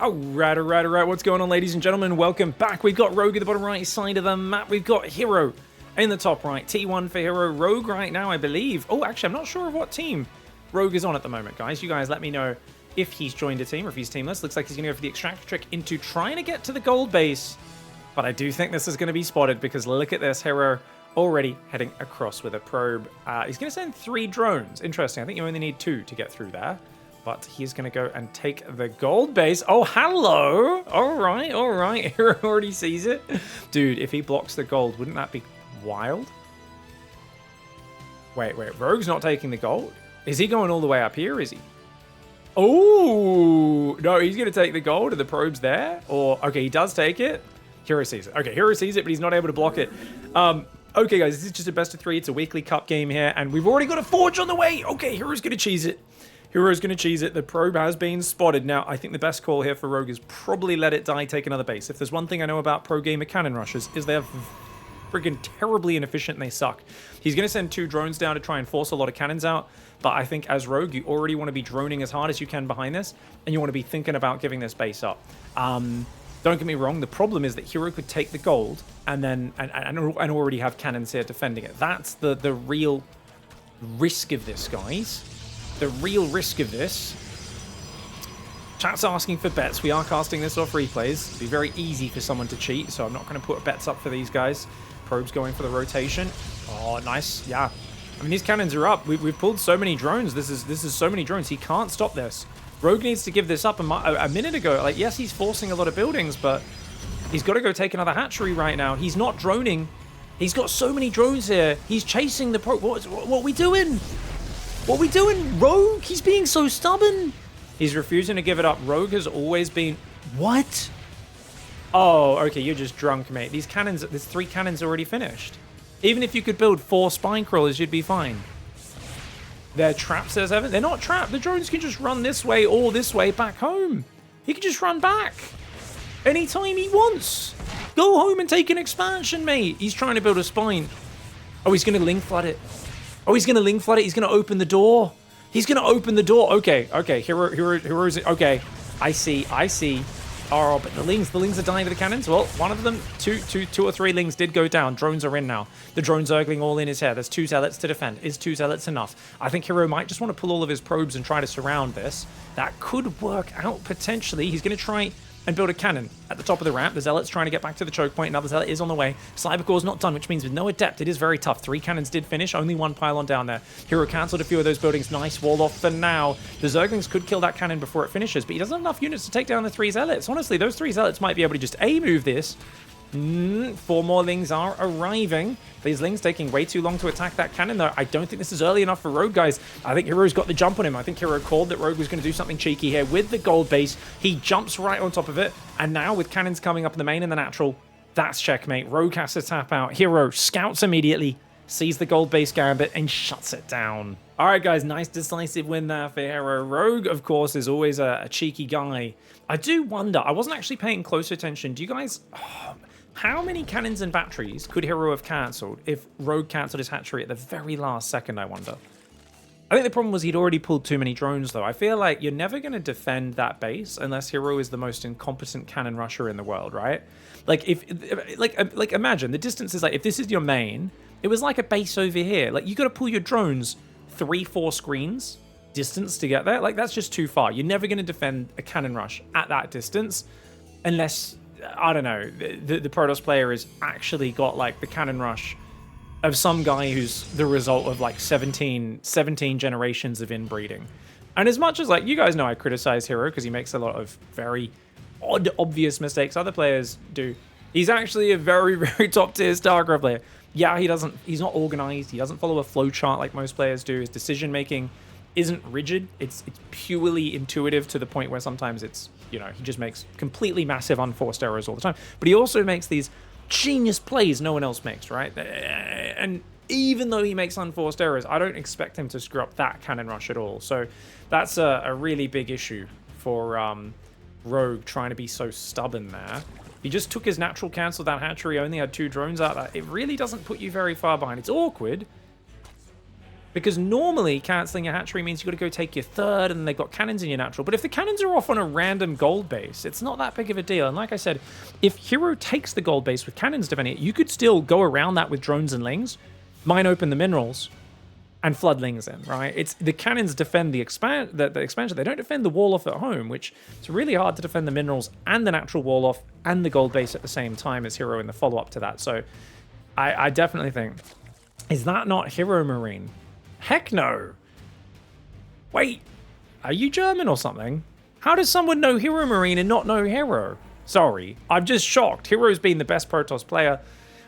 Alright. What's going on, ladies and gentlemen? Welcome back. We've got Rogue at the bottom right side of the map. We've got Hero in the top right. T1 for Hero. Rogue right now, I believe. Oh, actually, I'm not sure of what team Rogue is on at the moment, guys. You guys let me know if he's joined a team or if he's teamless. Looks like he's going to go for the extractor trick into trying to get to the gold base. But I do think this is going to be spotted because look at this. Hero already heading across with a probe. He's going to send 3 drones. Interesting. I think you only need 2 to get through there. But he's going to go and take the gold base. Oh, hello. All right. Hero already sees it. Dude, if he blocks the gold, wouldn't that be wild? Wait. Rogue's not taking the gold? Is he going all the way up here, is he? Oh, no, he's going to take the gold and the probe's there? Or, okay, he does take it. Hero sees it. Okay, Hero sees it, but he's not able to block it. Okay, guys, this is just a best of 3. It's a weekly cup game here, and we've already got a forge on the way. Okay, Hero's going to cheese it. Hero's going to cheese it. The probe has been spotted. Now, I think the best call here for Rogue is probably let it die, take another base. If there's one thing I know about pro gamer cannon rushers, is they're friggin' terribly inefficient and they suck. He's going to send 2 drones down to try and force a lot of cannons out, but I think as Rogue, you already want to be droning as hard as you can behind this, and you want to be thinking about giving this base up. Don't get me wrong, the problem is that Hero could take the gold and then and already have cannons here defending it. That's the real risk of this, guys. The real risk of this. Chat's asking for bets. We are casting this off replays. It'd be very easy for someone to cheat, so I'm not going to put bets up for these guys. Probe's going for the rotation. Oh, nice. Yeah. I mean, these cannons are up. We've pulled so many drones. This is so many drones. He can't stop this. Rogue needs to give this up a minute ago. Like, yes, he's forcing a lot of buildings, but he's got to go take another hatchery right now. He's not droning. He's got so many drones here. He's chasing the probe. What are we doing? What are we doing? Rogue? He's being so stubborn. He's refusing to give it up. Rogue has always been... What? Oh, okay, you're just drunk, mate. These cannons, there's 3 cannons already finished. Even if you could build 4 spine crawlers, you'd be fine. They're trapped, says Evan. They're not trapped. The drones can just run this way or this way back home. He can just run back anytime he wants. Go home and take an expansion, mate. He's trying to build a spine. Oh, he's going to Ling flood it. Oh, he's going to Ling flood it. He's going to open the door. He's going to open the door. Okay. Hero's... Okay. I see. Oh, but the Lings are dying to the cannons. Well, one of them, two or 3 Lings did go down. Drones are in now. The drones Zergling all in his hair. There's 2 Zealots to defend. Is 2 Zealots enough? I think Hero might just want to pull all of his probes and try to surround this. That could work out potentially. He's going to try and build a cannon at the top of the ramp. The Zealot's trying to get back to the choke point. Another Zealot is on the way. Cybercore's not done, which means with no Adept, it is very tough. 3 cannons did finish. Only 1 pylon down there. Hero cancelled a few of those buildings. Nice wall off for now. The Zerglings could kill that cannon before it finishes, but he doesn't have enough units to take down the 3 Zealots. Honestly, those 3 Zealots might be able to just A-move this. 4 more Lings are arriving. These Lings taking way too long to attack that cannon, though. I don't think this is early enough for Rogue, guys. I think Hero's got the jump on him. I think Hero called that Rogue was going to do something cheeky here with the gold base. He jumps right on top of it. And now with cannons coming up in the main and the natural, that's checkmate. Rogue has to tap out. Hero scouts immediately, sees the gold base gambit, and shuts it down. All right, guys, nice decisive win there for Hero. Rogue, of course, is always a cheeky guy. I do wonder, I wasn't actually paying close attention. Do you guys... how many cannons and batteries could Hero have cancelled if Rogue cancelled his hatchery at the very last second, I wonder? I think the problem was he'd already pulled too many drones, though. I feel like you're never going to defend that base unless Hero is the most incompetent cannon rusher in the world, right? Like, like imagine, the distance is like, if this is your main, it was like a base over here. Like, you got to pull your drones 3-4 screens distance to get there. Like, that's just too far. You're never going to defend a cannon rush at that distance unless... I don't know, the Protoss player has actually got, like, the cannon rush of some guy who's the result of, like, 17 generations of inbreeding. And as much as, like, you guys know I criticize Hero because he makes a lot of very odd, obvious mistakes other players do, he's actually a very, very top-tier StarCraft player. Yeah, he's not organized, he doesn't follow a flowchart like most players do, his decision-making isn't rigid, it's purely intuitive to the point where sometimes it's, you know, he just makes completely massive unforced errors all the time. But he also makes these genius plays no one else makes, right? And even though he makes unforced errors, I don't expect him to screw up that cannon rush at all. So that's a really big issue for Rogue trying to be so stubborn there. He just took his natural cancel that hatchery, only had 2 drones out there. It really doesn't put you very far behind. It's awkward. Because normally cancelling a hatchery means you got to go take your third and they've got cannons in your natural. But if the cannons are off on a random gold base, it's not that big of a deal. And like I said, if Hero takes the gold base with cannons defending it, you could still go around that with drones and lings, mine open the minerals, and flood lings in, right? It's the cannons defend the expansion. They don't defend the wall off at home, which it's really hard to defend the minerals and the natural wall off and the gold base at the same time as Hero in the follow-up to that. So I definitely think, is that not Hero Marine? Heck no. Wait, are you German or something? How does someone know Hero Marine and not know Hero? Sorry, I'm just shocked. Hero's been the best Protoss player.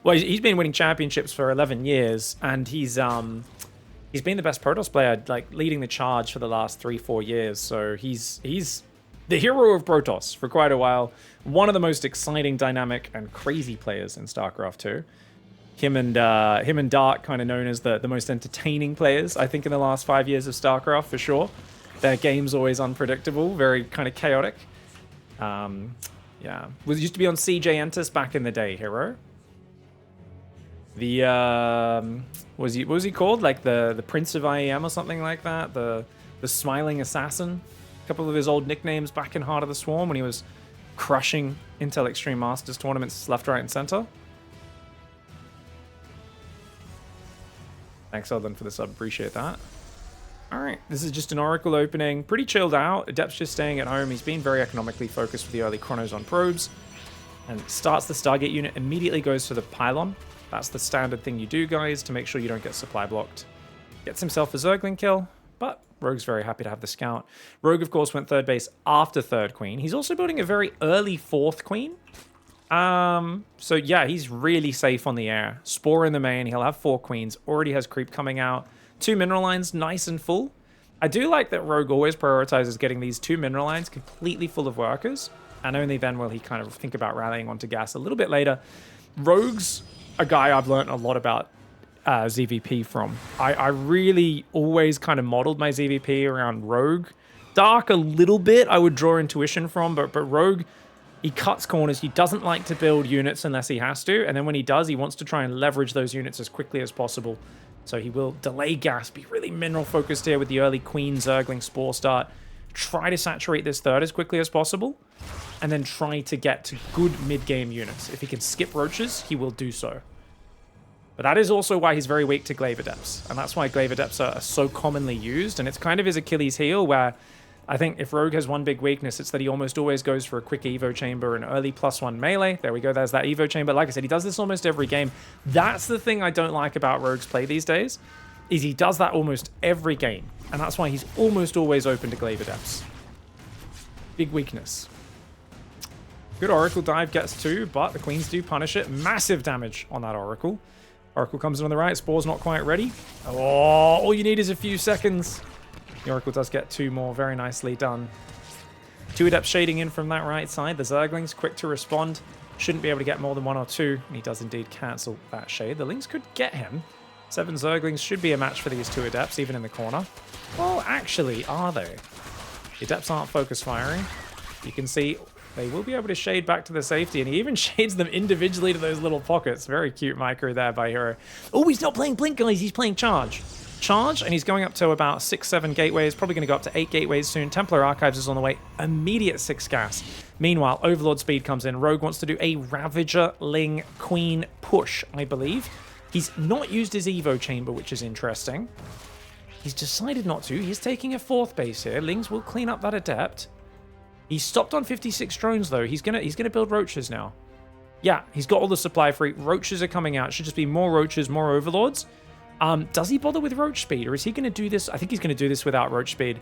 Well, he's been winning championships for 11 years, and he's been the best Protoss player, like leading the charge for the last 3-4 years. So he's the hero of Protoss for quite a while. One of the most exciting, dynamic, and crazy players in StarCraft 2. Him and Dark, kind of known as the most entertaining players, I think, in the last 5 years of StarCraft, for sure. Their game's always unpredictable, very kind of chaotic. Yeah. Used to be on CJ Entus back in the day, Hero. The, what was he called? Like the Prince of IEM or something like that? The Smiling Assassin? A couple of his old nicknames back in Heart of the Swarm when he was crushing Intel Extreme Masters tournaments left, right, and center. Thanks, Eldon, for the sub. Appreciate that. All right, this is just an Oracle opening. Pretty chilled out. Adept's just staying at home. He's been very economically focused with the early chronos on probes. And starts the Stargate unit, immediately goes for the pylon. That's the standard thing you do, guys, to make sure you don't get supply blocked. Gets himself a Zergling kill, but Rogue's very happy to have the scout. Rogue, of course, went third base after third queen. He's also building a very early fourth queen. So yeah, he's really safe on the air. Spore in the main, he'll have 4 queens, already has creep coming out. 2 mineral lines, nice and full. I do like that Rogue always prioritizes getting these 2 mineral lines completely full of workers, and only then will he kind of think about rallying onto gas a little bit later. Rogue's a guy I've learned a lot about ZVP from. I really always kind of modeled my ZVP around Rogue. Dark a little bit, I would draw intuition from, but Rogue, he cuts corners. He doesn't like to build units unless he has to. And then when he does, he wants to try and leverage those units as quickly as possible. So he will delay gas, be really mineral focused here with the early Queen Zergling Spore start. Try to saturate this third as quickly as possible. And then try to get to good mid-game units. If he can skip roaches, he will do so. But that is also why he's very weak to Glaive Adepts. And that's why Glaive Adepts are so commonly used. And it's kind of his Achilles heel, where I think if Rogue has one big weakness, it's that he almost always goes for a quick Evo Chamber and early +1 melee. There we go, there's that Evo Chamber. Like I said, he does this almost every game. That's the thing I don't like about Rogue's play these days, is he does that almost every game. And that's why he's almost always open to Glaive Adepts. Big weakness. Good Oracle dive gets 2, but the Queens do punish it. Massive damage on that Oracle. Oracle comes in on the right, Spore's not quite ready. Oh, all you need is a few seconds. The Oracle does get 2 more, very nicely done. 2 Adepts shading in from that right side. The Zerglings, quick to respond. Shouldn't be able to get more than 1 or 2, and he does indeed cancel that shade. The Lings could get him. 7 Zerglings should be a match for these 2 Adepts, even in the corner. Well, actually, are they? The Adepts aren't focus firing. You can see they will be able to shade back to the safety, and he even shades them individually to those little pockets. Very cute micro there by Hero. Oh, he's not playing Blink, guys. He's playing Charge. And he's going up to about 6-7 gateways, probably going to go up to 8 gateways soon. Templar Archives is on the way, immediate 6 gas. Meanwhile, Overlord speed comes in. Rogue wants to do a Ravager Ling Queen push, I believe. He's not used his Evo Chamber, which is interesting. He's decided not to. He's taking a 4th base here. Lings will clean up that Adept. He's stopped on 56 drones, though. He's gonna build Roaches now. Yeah, he's got all the supply free. Roaches are coming out. Should just be more Roaches, more Overlords. Does he bother with Roach Speed, or is he going to do this? I think he's going to do this without Roach Speed.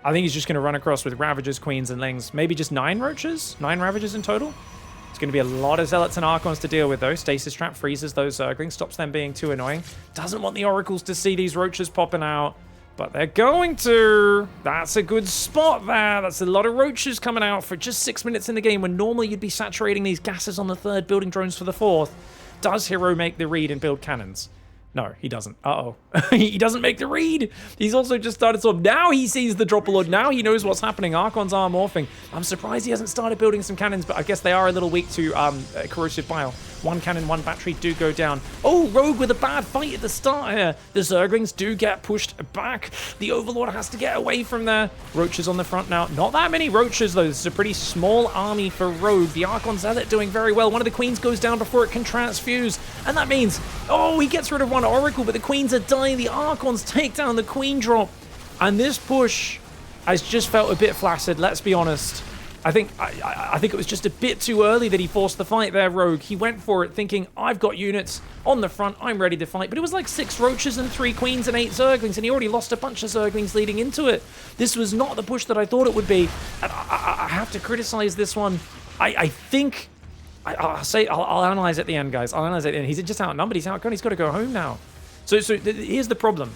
I think he's just going to run across with Ravagers, Queens, and Lings. Maybe just 9 Roaches? 9 Ravagers in total? It's going to be a lot of Zealots and Archons to deal with, though. Stasis Trap freezes those Zerglings, stops them being too annoying. Doesn't want the Oracles to see these Roaches popping out, but they're going to. That's a good spot there. That's a lot of Roaches coming out for just 6 minutes in the game, when normally you'd be saturating these gases on the 3rd, building drones for the 4th. Does Hero make the read and build cannons? No, he doesn't. Uh-oh. He doesn't make the read. He's also just started Storm. Now he sees the drop a lot. Now he knows what's happening. Archons are morphing. I'm surprised he hasn't started building some cannons, but I guess they are a little weak to corrosive bile. One cannon, one battery do go down. Oh, Rogue with a bad fight at the start here. The Zerglings do get pushed back. The Overlord has to get away from there. Roaches on the front now. Not that many Roaches, though. This is a pretty small army for Rogue. The Archon Zealot doing very well. One of the Queens goes down before it can transfuse. And that means, oh, he gets rid of one Oracle, but the Queens are dying. The Archons take down the Queen drop. And this push has just felt a bit flaccid, let's be honest. I think it was just a bit too early that he forced the fight there, Rogue. He went for it thinking, I've got units on the front, I'm ready to fight. But it was like 6 Roaches and 3 Queens and 8 Zerglings, and he already lost a bunch of Zerglings leading into it. This was not the push that I thought it would be. And I have to criticize this one. I think... I'll analyze at the end, guys. I'll analyze at the end. He's just outnumbered. He's outgunned. He's got to go home now. So here's the problem.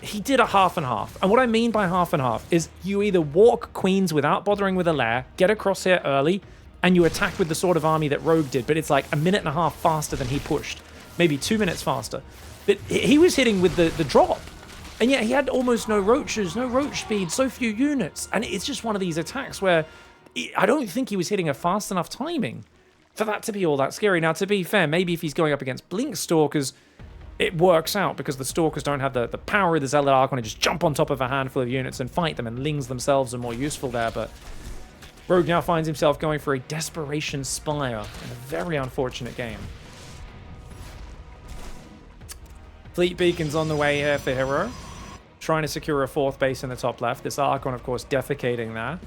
He did a half and half. And what I mean by half and half is you either walk Queens without bothering with a lair, get across here early, and you attack with the sort of army that Rogue did. But it's like a minute and a half faster than he pushed. Maybe 2 minutes faster. But he was hitting with the drop. And yet he had almost no Roaches, no Roach speed, so few units. And it's just one of these attacks where I don't think he was hitting a fast enough timing for that to be all that scary. Now, to be fair, maybe if he's going up against Blink Stalkers, it works out because the Stalkers don't have the power of the Zealot Archon to just jump on top of a handful of units and fight them, and Lings themselves are more useful there. But Rogue now finds himself going for a Desperation Spire in a very unfortunate game. Fleet Beacon's on the way here for Hero, trying to secure a 4th base in the top left. This Archon, of course, defecating there.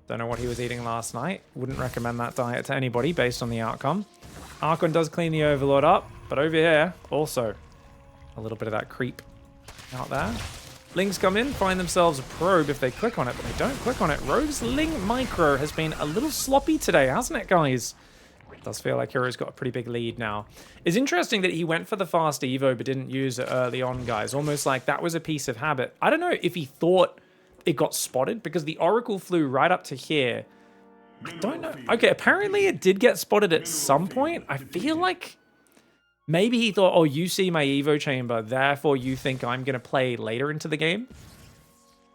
Don't know what he was eating last night. Wouldn't recommend that diet to anybody based on the outcome. Archon does clean the Overlord up, but over here, also a little bit of that creep out there. Lings come in, find themselves a probe if they click on it, but they don't click on it. Rogue's Ling Micro has been a little sloppy today, hasn't it, guys? It does feel like Hero's got a pretty big lead now. It's interesting that he went for the fast Evo, but didn't use it early on, guys. Almost like that was a piece of habit. I don't know if he thought it got spotted, because the Oracle flew right up to here. I don't know. Okay, apparently it did get spotted at some point. I feel like maybe he thought, oh, you see my Evo chamber, therefore you think I'm going to play later into the game.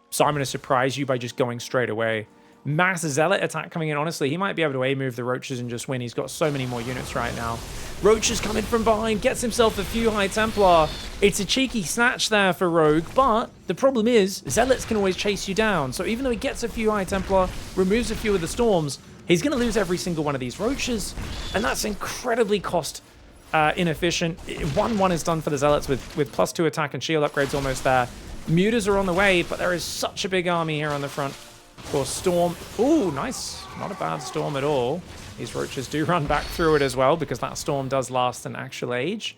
So I'm going to surprise you by just going straight away. Mass Zealot attack coming in. Honestly, he might be able to A-move the Roaches and just win. He's got so many more units right now. Roaches coming from behind, gets himself a few High Templar. It's a cheeky snatch there for Rogue, but the problem is Zealots can always chase you down. So even though he gets a few High Templar, removes a few of the Storms, he's going to lose every single one of these Roaches. And that's incredibly cost inefficient. 1-1 is done for the Zealots with +2 attack and shield upgrades almost there. Mutas are on the way, but there is such a big army here on the front. Of course, Storm. Ooh, nice. Not a bad Storm at all. These Roaches do run back through it as well, because that Storm does last an actual age.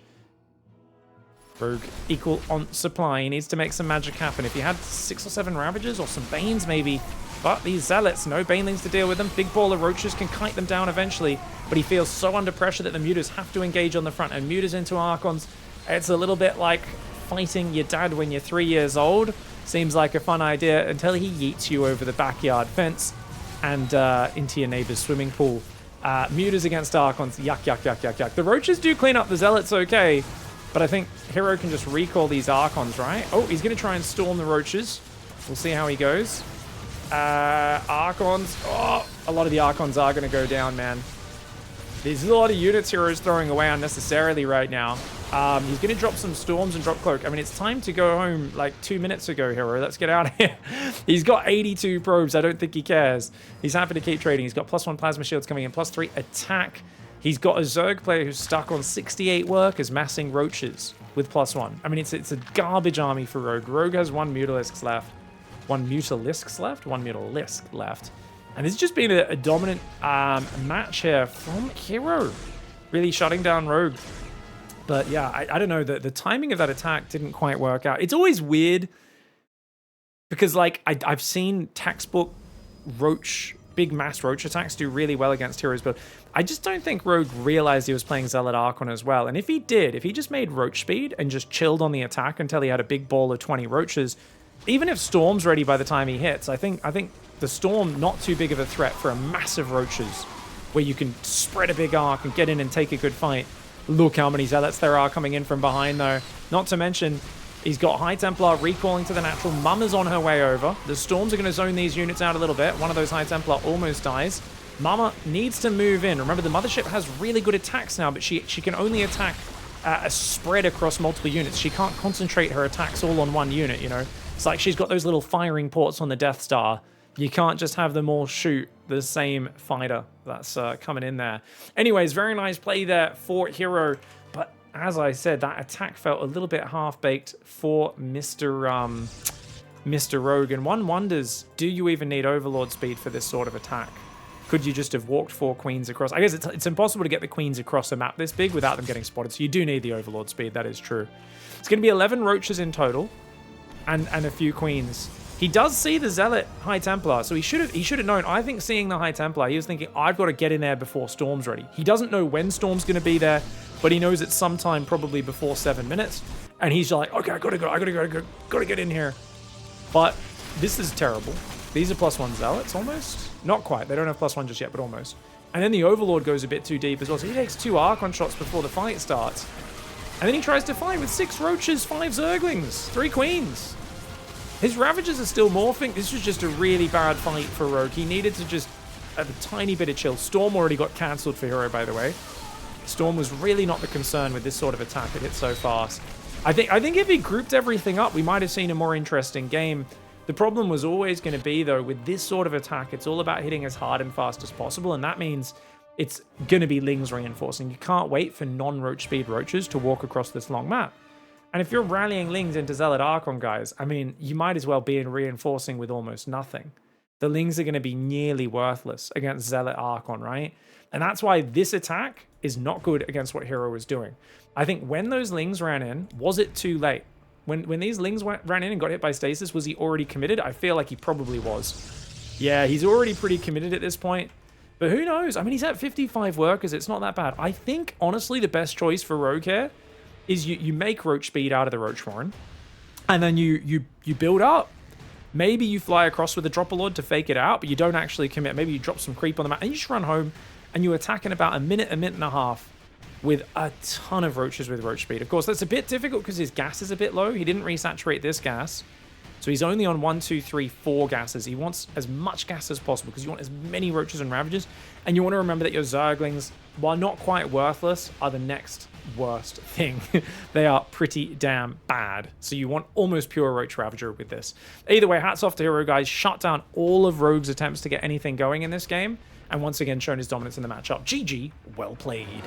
Rogue equal on supply. He needs to make some magic happen. If he had 6 or 7 Ravagers or some Banes maybe. But these Zealots, no Banelings to deal with them. Big ball of Roaches can kite them down eventually. But he feels so under pressure that the Mutas have to engage on the front. And Mutas into Archons. It's a little bit like fighting your dad when you're 3 years old. Seems like a fun idea until he yeets you over the backyard fence and into your neighbor's swimming pool. Mutas against Archons. Yuck, yuck, yuck, yuck, yuck. The Roaches do clean up the Zealots okay, but I think Hero can just recall these Archons, right? Oh, he's going to try and storm the Roaches. We'll see how he goes. Archons. Oh, a lot of the Archons are going to go down, man. There's a lot of units Hero's throwing away unnecessarily right now. He's going to drop some Storms and drop Cloak. I mean, it's time to go home like 2 minutes ago, Hero. Let's get out of here. He's got 82 probes. I don't think he cares. He's happy to keep trading. He's got +1 Plasma Shields coming in, +3 attack. He's got a Zerg player who's stuck on 68 workers massing Roaches with +1. I mean, it's a garbage army for Rogue. Rogue has 1 Mutalisk left. 1 Mutalisk left? 1 Mutalisk left. And it's just been a dominant match here from Hero. Really shutting down Rogue. But yeah, I don't know. The timing of that attack didn't quite work out. It's always weird because like I've seen textbook Roach, big mass Roach attacks do really well against Heroes, but I just don't think Rogue realized he was playing Zealot Archon as well. And if he did, if he just made Roach speed and just chilled on the attack until he had a big ball of 20 Roaches, even if Storm's ready by the time he hits, I think the Storm not too big of a threat for a massive Roaches where you can spread a big arc and get in and take a good fight. Look how many Zealots there are coming in from behind, though. Not to mention, he's got High Templar recalling to the natural. Mama's on her way over. The Storms are going to zone these units out a little bit. One of those High Templar almost dies. Mama needs to move in. Remember, the Mothership has really good attacks now, but she can only attack a spread across multiple units. She can't concentrate her attacks all on one unit, you know? It's like she's got those little firing ports on the Death Star. You can't just have them all shoot the same fighter that's coming in there. Anyways, very nice play there for Hero. But as I said, that attack felt a little bit half-baked for Mr. Rogue. And one wonders, do you even need Overlord speed for this sort of attack? Could you just have walked 4 queens across? I guess it's impossible to get the queens across a map this big without them getting spotted. So you do need the Overlord speed, that is true. It's going to be 11 roaches in total and a few queens. He does see the Zealot High Templar, so he should have known. I think seeing the High Templar, he was thinking, I've got to get in there before Storm's ready. He doesn't know when Storm's going to be there, but he knows it's sometime probably before 7 minutes. And he's like, okay, I gotta get in here. But this is terrible. These are +1 Zealots almost. Not quite. They don't have +1 just yet, but almost. And then the Overlord goes a bit too deep as well. So he takes 2 Archon shots before the fight starts. And then he tries to fight with 6 Roaches, 5 Zerglings, 3 Queens. His Ravagers are still morphing. This was just a really bad fight for Rogue. He needed to just have a tiny bit of chill. Storm already got cancelled for Hero, by the way. Storm was really not the concern with this sort of attack. It hit so fast. I think if he grouped everything up, we might have seen a more interesting game. The problem was always going to be, though, with this sort of attack, it's all about hitting as hard and fast as possible, and that means it's going to be Lings reinforcing. You can't wait for non-roach speed roaches to walk across this long map. And if you're rallying Lings into Zealot Archon, guys, I mean, you might as well be in reinforcing with almost nothing. The Lings are going to be nearly worthless against Zealot Archon, right? And that's why this attack is not good against what Hero was doing. I think when those Lings ran in, was it too late? When these Lings ran in and got hit by stasis, was he already committed? I feel like he probably was. Yeah, he's already pretty committed at this point. But who knows? I mean, he's at 55 workers. It's not that bad. I think, honestly, the best choice for Rogue here is you make Roach speed out of the Roach Warren, and then you build up. Maybe you fly across with a Dropper-Lord to fake it out, but you don't actually commit. Maybe you drop some creep on the map, and you just run home, and you attack in about a minute and a half with a ton of Roaches with Roach speed. Of course, that's a bit difficult because his gas is a bit low. He didn't resaturate this gas. So he's only on 1, 2, 3, 4 gases. He wants as much gas as possible because you want as many Roaches and Ravagers. And you want to remember that your Zerglings, while not quite worthless, are the next worst thing. They are pretty damn bad. So you want almost pure Roach Ravager with this. Either way, hats off to Hero, guys. Shut down all of Rogue's attempts to get anything going in this game. And once again, shown his dominance in the matchup. GG, well played.